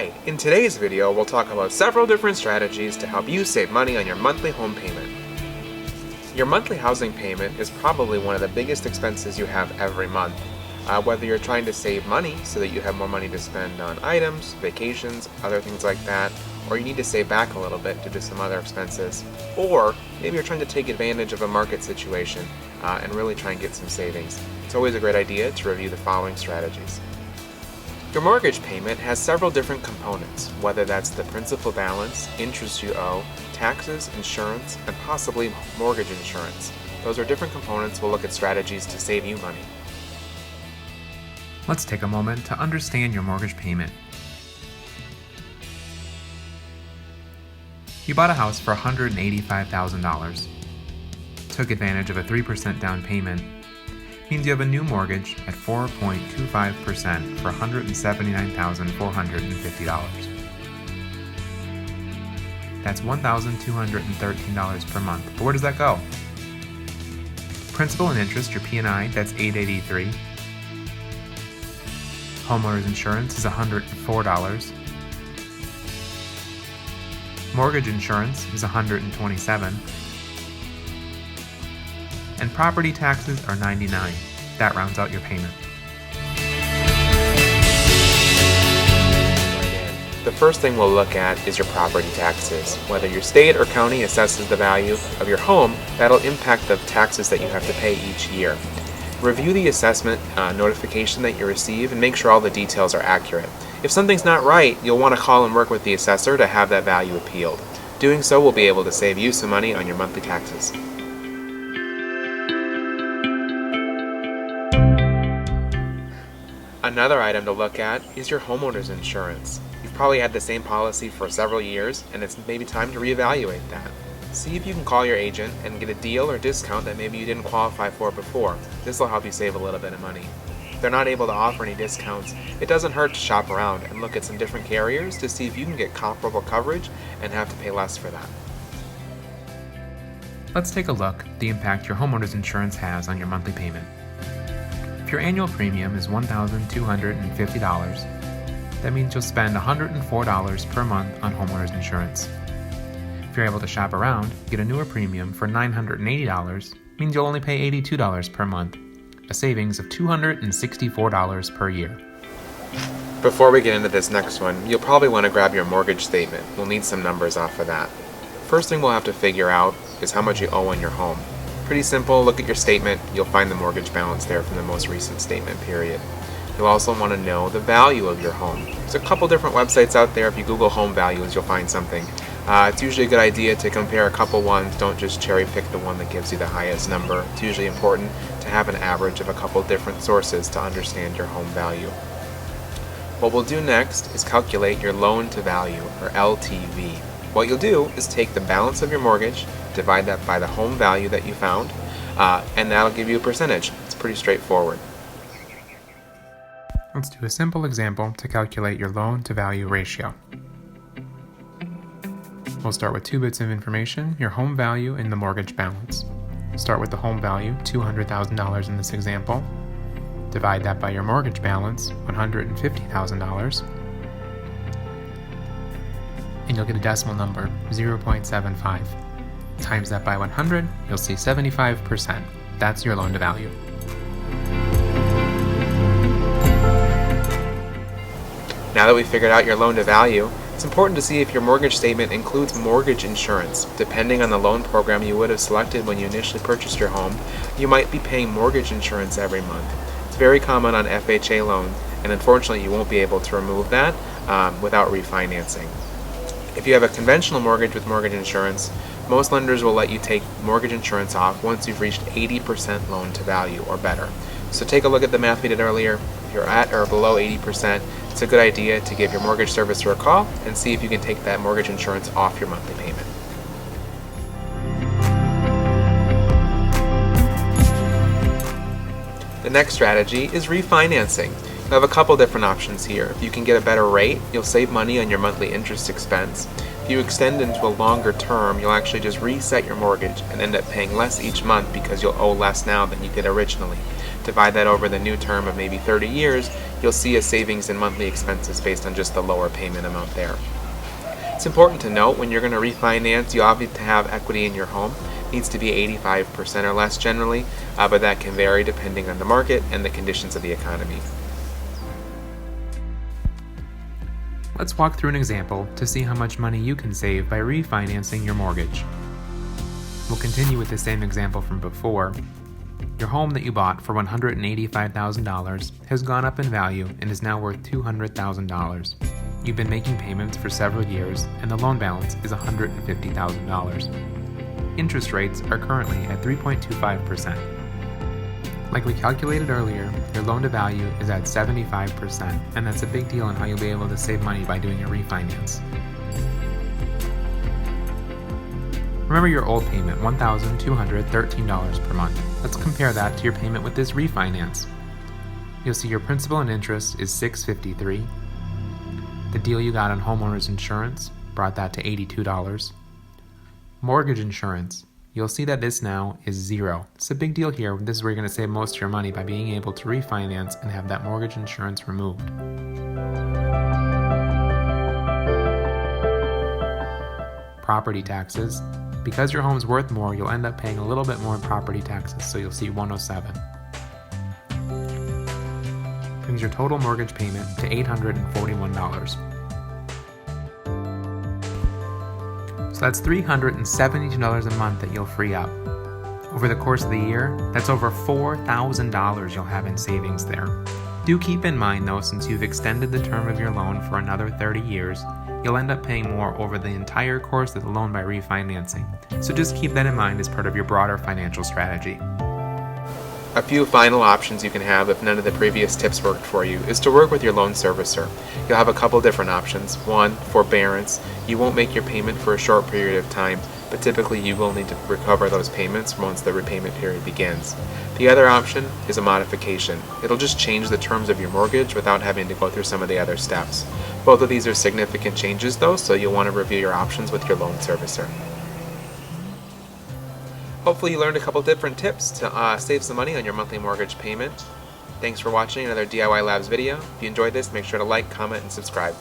Hi, in today's video we'll talk about several different strategies to help you save money on your monthly home payment. Your monthly housing payment is probably one of the biggest expenses you have every month. Whether you're trying to save money so that you have more money to spend on items, vacations, other things like that, or you need to save back a little bit due to some other expenses, or maybe you're trying to take advantage of a market situation and really try and get some savings. It's always a great idea to review the following strategies. Your mortgage payment has several different components, whether that's the principal balance, interest you owe, taxes, insurance, and possibly mortgage insurance. Those are different components. We'll look at strategies to save you money. Let's take a moment to understand your mortgage payment. You bought a house for $185,000. Took advantage of a 3% down payment. Means you have a new mortgage at 4.25% for $179,450. That's $1,213 per month. But where does that go? Principal and interest, your P&I, that's $883. Homeowners Insurance is $104. Mortgage insurance is $127. And property taxes are $99. That rounds out your payment. The first thing we'll look at is your property taxes. Whether your state or county assesses the value of your home, that'll impact the taxes that you have to pay each year. Review the assessment notification that you receive and make sure all the details are accurate. If something's not right, you'll want to call and work with the assessor to have that value appealed. Doing so will be able to save you some money on your monthly taxes. Another item to look at is your homeowner's insurance. You've probably had the same policy for several years, and it's maybe time to reevaluate that. See if you can call your agent and get a deal or discount that maybe you didn't qualify for before. This will help you save a little bit of money. If they're not able to offer any discounts, it doesn't hurt to shop around and look at some different carriers to see if you can get comparable coverage and have to pay less for that. Let's take a look at the impact your homeowner's insurance has on your monthly payment. If your annual premium is $1,250, that means you'll spend $104 per month on homeowner's insurance. If you're able to shop around, get a newer premium for $980, means you'll only pay $82 per month, a savings of $264 per year. Before we get into this next one, you'll probably want to grab your mortgage statement. We'll need some numbers off of that. First thing we'll have to figure out is how much you owe on your home. Pretty simple, look at your statement. You'll find the mortgage balance there from the most recent statement period. You'll also want to know the value of your home. There's a couple different websites out there. If you Google home values, you'll find something. It's usually a good idea to compare a couple ones. Don't just cherry pick the one that gives you the highest number. It's usually important to have an average of a couple different sources to understand your home value. What we'll do next is calculate your loan to value, or LTV. What you'll do is take the balance of your mortgage, divide that by the home value that you found, and that'll give you a percentage. It's pretty straightforward. Let's do a simple example to calculate your loan to value ratio. We'll start with two bits of information, your home value and the mortgage balance. Start with the home value, $200,000 in this example. Divide that by your mortgage balance, $150,000. And you'll get a decimal number, 0.75. Times that by 100, you'll see 75%. That's your loan to value. Now that we've figured out your loan to value, it's important to see if your mortgage statement includes mortgage insurance. Depending on the loan program you would have selected when you initially purchased your home, you might be paying mortgage insurance every month. It's very common on FHA loans, and unfortunately you won't be able to remove that without refinancing. If you have a conventional mortgage with mortgage insurance, most lenders will let you take mortgage insurance off once you've reached 80% loan to value or better. So take a look at the math we did earlier. If you're at or below 80%, it's a good idea to give your mortgage servicer a call and see if you can take that mortgage insurance off your monthly payment. The next strategy is refinancing. You have a couple different options here. If you can get a better rate, you'll save money on your monthly interest expense. If you extend into a longer term, you'll actually just reset your mortgage and end up paying less each month because you'll owe less now than you did originally. Divide that over the new term of maybe 30 years, you'll see a savings in monthly expenses based on just the lower payment amount there. It's important to note when you're going to refinance, you obviously have equity in your home. It needs to be 85% or less generally, but that can vary depending on the market and the conditions of the economy. Let's walk through an example to see how much money you can save by refinancing your mortgage. We'll continue with the same example from before. Your home that you bought for $185,000 has gone up in value and is now worth $200,000. You've been making payments for several years and the loan balance is $150,000. Interest rates are currently at 3.25%. Like we calculated earlier, your loan to value is at 75%, and that's a big deal in how you'll be able to save money by doing a refinance. Remember your old payment, $1,213 per month. Let's compare that to your payment with this refinance. You'll see your principal and interest is $653. The deal you got on homeowners insurance brought that to $82. Mortgage insurance, you'll see that this now is $0. It's a big deal here. This is where you're going to save most of your money by being able to refinance and have that mortgage insurance removed. Property taxes. Because your home's worth more, you'll end up paying a little bit more in property taxes, so you'll see $107. Brings your total mortgage payment to $841. So that's $372 a month that you'll free up. Over the course of the year, that's over $4,000 you'll have in savings there. Do keep in mind though, since you've extended the term of your loan for another 30 years, you'll end up paying more over the entire course of the loan by refinancing. So just keep that in mind as part of your broader financial strategy. A few final options you can have if none of the previous tips worked for you is to work with your loan servicer. You'll have a couple different options. One, forbearance. You won't make your payment for a short period of time, but typically you will need to recover those payments once the repayment period begins. The other option is a modification. It'll just change the terms of your mortgage without having to go through some of the other steps. Both of these are significant changes though, so you'll want to review your options with your loan servicer. Hopefully you learned a couple different tips to save some money on your monthly mortgage payment. Thanks for watching another DIY Labs video. If you enjoyed this, make sure to like, comment, and subscribe.